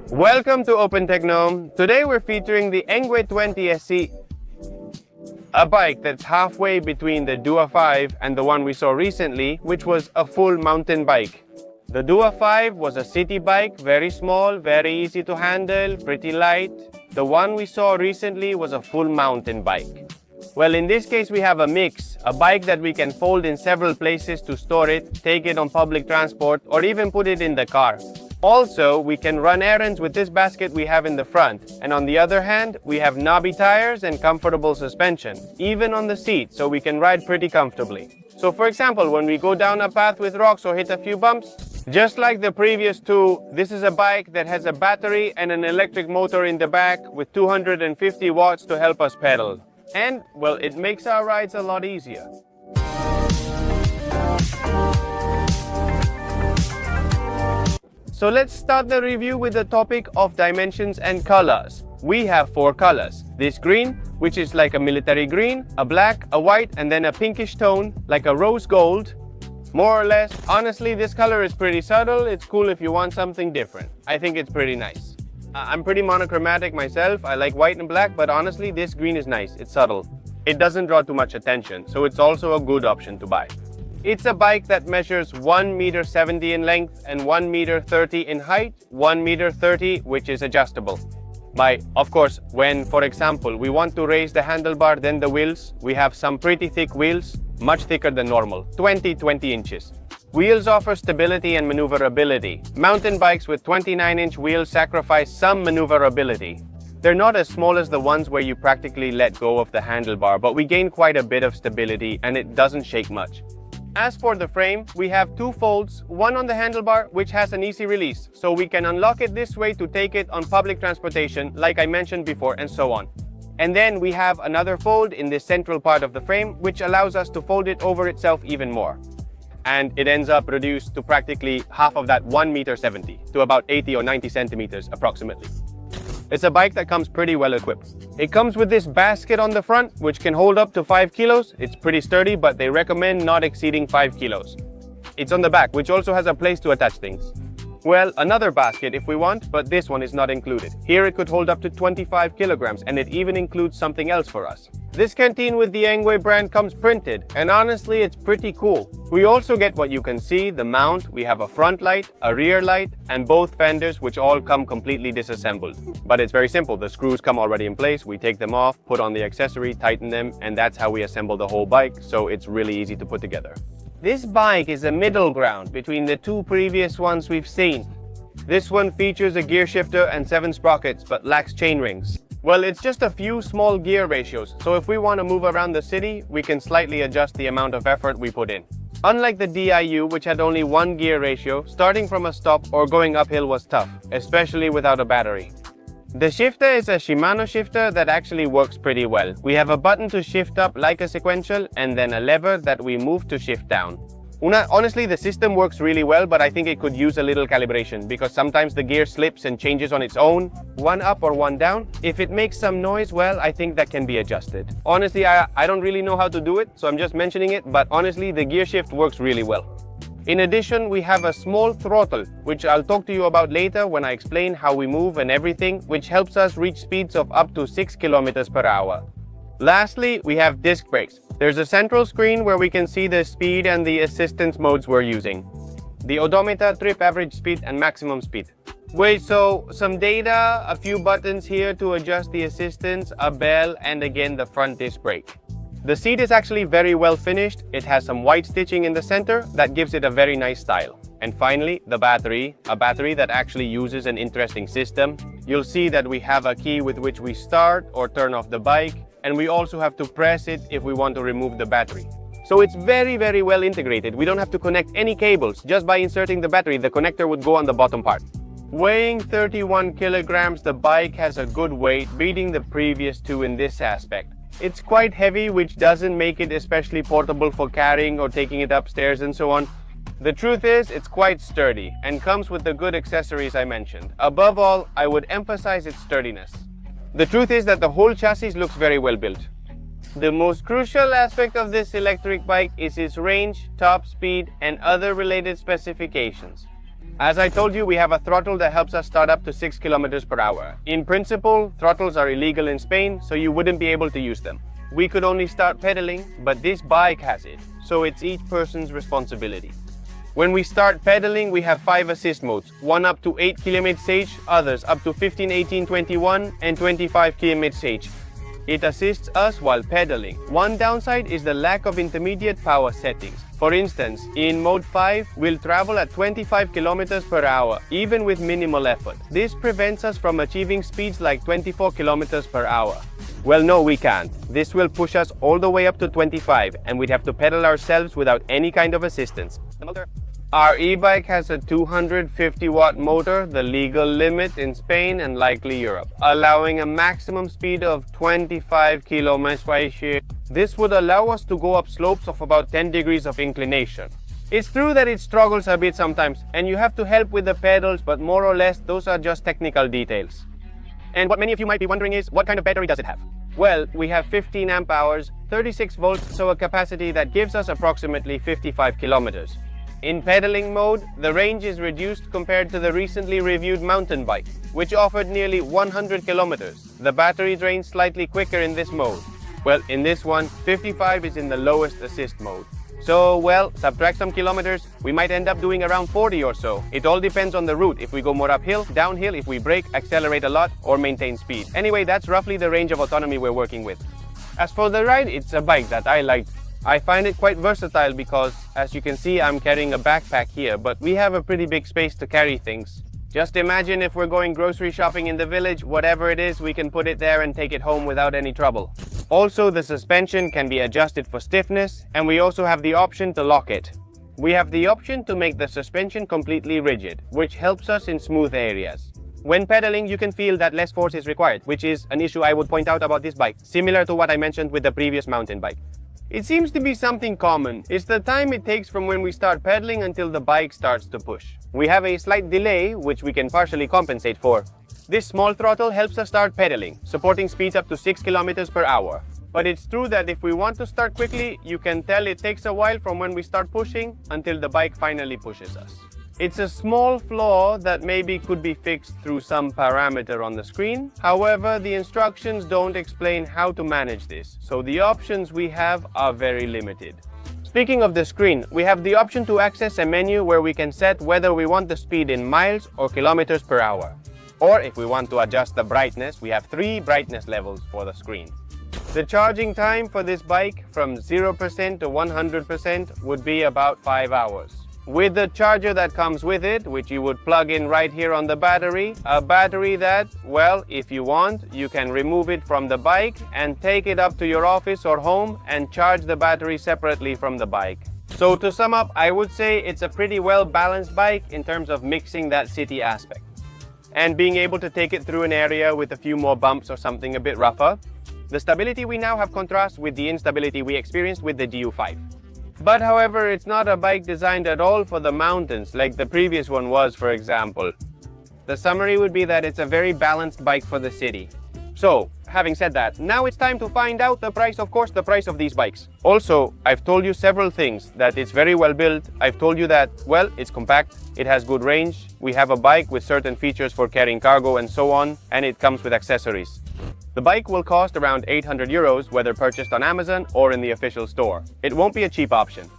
Welcome to Open Techno. Today we're featuring the Engwe 20 SC, a bike that's halfway between the Dua 5 and the one we saw recently, which was a full mountain bike. The Dua 5 was a city bike, very small, very easy to handle, pretty light. The one we saw recently was a full mountain bike. Well, in this case we have a mix, a bike that we can fold in several places to store it, take it on public transport, or even put it in the car. Also, we can run errands with this basket we have in the front. And on the other hand, we have knobby tires and comfortable suspension, even on the seat, so we can ride pretty comfortably. So for example, when we go down a path with rocks or hit a few bumps, just like the previous two, this is a bike that has a battery and an electric motor in the back with 250 watts to help us pedal. And, well, it makes our rides a lot easier. So let's start the review with the topic of dimensions and colors. We have 4 colors. This green, which is like a military green, a black, a white, and then a pinkish tone, like a rose gold. More or less, honestly, this color is pretty subtle. It's cool if you want something different. I think it's pretty nice. I'm pretty monochromatic myself. I like white and black, but honestly, this green is nice. It's subtle. It doesn't draw too much attention, so it's also a good option to buy. It's a bike that measures 1.70 meters in length and 1.30 meters in height, 1.30 meters which is adjustable. Of course, when, for example, we want to raise the handlebar, then the wheels, we have some pretty thick wheels, much thicker than normal, 20 inches. Wheels offer stability and maneuverability. Mountain bikes with 29-inch wheels sacrifice some maneuverability. They're not as small as the ones where you practically let go of the handlebar, but we gain quite a bit of stability and it doesn't shake much. As for the frame, we have 2 folds, one on the handlebar which has an easy release, so we can unlock it this way to take it on public transportation, like I mentioned before, and so on. And then we have another fold in the central part of the frame, which allows us to fold it over itself even more. And it ends up reduced to practically half of that 1.70 meters, to about 80 or 90 centimeters approximately. It's a bike that comes pretty well equipped. It comes with this basket on the front, which can hold up to 5 kilos. It's pretty sturdy, but they recommend not exceeding 5 kilos. It's on the back, which also has a place to attach things. Well, another basket if we want, but this one is not included. Here it could hold up to 25 kilograms, and it even includes something else for us. This canteen with the Engwe brand comes printed, and honestly it's pretty cool. We also get what you can see, the mount. We have a front light, a rear light, and both fenders, which all come completely disassembled. But it's very simple, the screws come already in place, we take them off, put on the accessory, tighten them, and that's how we assemble the whole bike, so it's really easy to put together. This bike is a middle ground between the 2 previous ones we've seen. This one features a gear shifter and 7 sprockets, but lacks chain rings. Well, it's just a few small gear ratios, so if we want to move around the city, we can slightly adjust the amount of effort we put in. Unlike the DIU, which had only 1 gear ratio, starting from a stop or going uphill was tough, especially without a battery. The shifter is a Shimano shifter that actually works pretty well. We have a button to shift up like a sequential and then a lever that we move to shift down. Honestly, the system works really well, but I think it could use a little calibration because sometimes the gear slips and changes on its own, one up or one down. If it makes some noise, well, I think that can be adjusted. Honestly, I don't really know how to do it, so I'm just mentioning it, but honestly, the gear shift works really well. In addition, we have a small throttle, which I'll talk to you about later when I explain how we move and everything, which helps us reach speeds of up to 6 kilometers per hour. Lastly, we have disc brakes. There's a central screen where we can see the speed and the assistance modes we're using. The odometer, trip average speed, and maximum speed. Wait, so some data, a few buttons here to adjust the assistance, a bell, and again the front disc brake. The seat is actually very well finished. It has some white stitching in the center that gives it a very nice style. And finally, the battery, a battery that actually uses an interesting system. You'll see that we have a key with which we start or turn off the bike, and we also have to press it if we want to remove the battery. So it's very well integrated. We don't have to connect any cables. Just by inserting the battery, the connector would go on the bottom part. Weighing 31 kilograms, the bike has a good weight, beating the previous two in this aspect. It's quite heavy, which doesn't make it especially portable for carrying or taking it upstairs and so on. The truth is, it's quite sturdy and comes with the good accessories I mentioned. Above all, I would emphasize its sturdiness. The truth is that the whole chassis looks very well built. The most crucial aspect of this electric bike is its range, top speed, and other related specifications. As I told you, we have a throttle that helps us start up to 6 kilometers per hour. In principle, throttles are illegal in Spain, so you wouldn't be able to use them. We could only start pedaling, but this bike has it, so it's each person's responsibility. When we start pedaling, we have 5 assist modes, one up to 8 km/h, others up to 15, 18, 21 and 25 km/h. It assists us while pedaling. One downside is the lack of intermediate power settings. For instance, in mode 5, we'll travel at 25 kilometers per hour, even with minimal effort. This prevents us from achieving speeds like 24 kilometers per hour. Well, no, we can't. This will push us all the way up to 25, and we'd have to pedal ourselves without any kind of assistance. Our e-bike has a 250-watt motor, the legal limit in Spain and likely Europe, allowing a maximum speed of 25 km/h. This would allow us to go up slopes of about 10 degrees of inclination. It's true that it struggles a bit sometimes, and you have to help with the pedals, but more or less those are just technical details. And what many of you might be wondering is, what kind of battery does it have? Well, we have 15 amp hours, 36 volts, so a capacity that gives us approximately 55 kilometers. In pedaling mode, the range is reduced compared to the recently reviewed mountain bike, which offered nearly 100 kilometers. The battery drains slightly quicker in this mode. Well, in this one, 55 is in the lowest assist mode. So, well, subtract some kilometers, we might end up doing around 40 or so. It all depends on the route, if we go more uphill, downhill, if we brake, accelerate a lot, or maintain speed. Anyway, that's roughly the range of autonomy we're working with. As for the ride, it's a bike that I liked. I find it quite versatile because, as you can see, I'm carrying a backpack here, but we have a pretty big space to carry things. Just imagine if we're going grocery shopping in the village, whatever it is, we can put it there and take it home without any trouble. Also, the suspension can be adjusted for stiffness, and we also have the option to lock it. We have the option to make the suspension completely rigid, which helps us in smooth areas. When pedaling, you can feel that less force is required, which is an issue I would point out about this bike, similar to what I mentioned with the previous mountain bike. It seems to be something common. It's the time it takes from when we start pedaling until the bike starts to push. We have a slight delay, which we can partially compensate for. This small throttle helps us start pedaling, supporting speeds up to 6 kilometers per hour. But it's true that if we want to start quickly, you can tell it takes a while from when we start pushing until the bike finally pushes us. It's a small flaw that maybe could be fixed through some parameter on the screen. However, the instructions don't explain how to manage this, so the options we have are very limited. Speaking of the screen, we have the option to access a menu where we can set whether we want the speed in miles or kilometers per hour. Or if we want to adjust the brightness, we have 3 brightness levels for the screen. The charging time for this bike from 0% to 100% would be about 5 hours. With the charger that comes with it, which you would plug in right here on the battery, a battery that, well, if you want, you can remove it from the bike and take it up to your office or home and charge the battery separately from the bike. So to sum up, I would say it's a pretty well-balanced bike in terms of mixing that city aspect and being able to take it through an area with a few more bumps or something a bit rougher. The stability we now have contrasts with the instability we experienced with the DU5. But however, it's not a bike designed at all for the mountains like the previous one was, for example. The summary would be that it's a very balanced bike for the city. So, having said that, now it's time to find out the price, of course, the price of these bikes. Also, I've told you several things, that it's very well built. I've told you that, well, it's compact, it has good range, we have a bike with certain features for carrying cargo and so on, and it comes with accessories. The bike will cost around 800 euros, whether purchased on Amazon or in the official store. It won't be a cheap option.